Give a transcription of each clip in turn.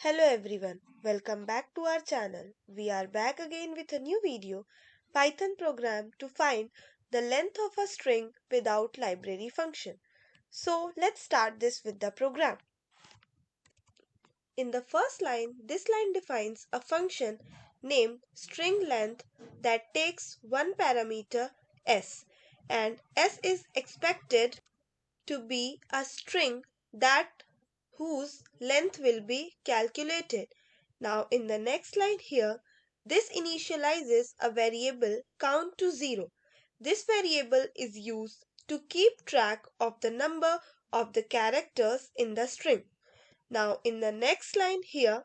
Hello everyone, welcome back to our channel. We are back again with a new video, Python program to find the length of a string without library function. So let's start this with the program. In the first line, this line defines a function named string length that takes one parameter s, and s is expected to be a string that whose length will be calculated. Now in the next line here, this initializes a variable count to 0. This variable is used to keep track of the number of the characters in the string. Now in the next line here,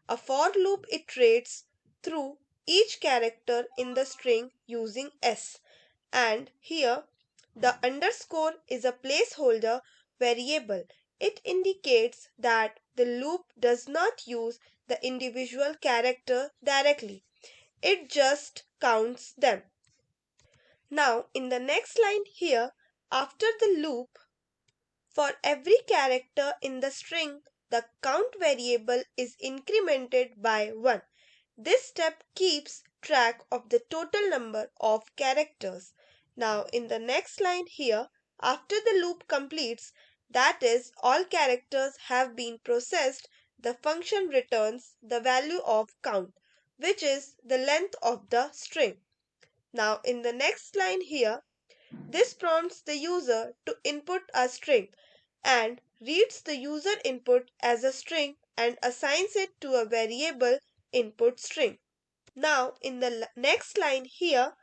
a for loop iterates through each character in the string using s, and here the underscore is a placeholder variable. It indicates that the loop does not use the individual character directly. It just counts them. Now in the next line here, after the loop, for every character in the string, the count variable is incremented by 1. This step keeps track of the total number of characters. Now in the next line here, after the loop completes, that is, all characters have been processed, the function returns the value of count, which is the length of the string. Now in the next line here, this prompts the user to input a string and reads the user input as a string and assigns it to a variable input string. Now in the next line here,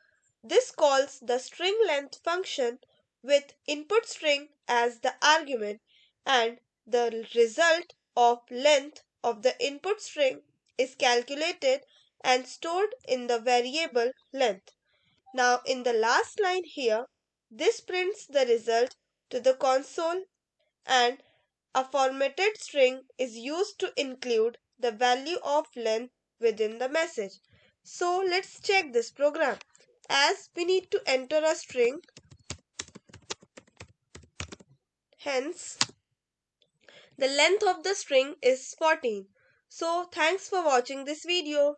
this calls the string length function with input string as the argument, and the result of length of the input string is calculated and stored in the variable length. Now in the last line here, this prints the result to the console, and a formatted string is used to include the value of length within the message. So let's check this program. As we need to enter a string, hence the length of the string is 14. So thanks for watching this video.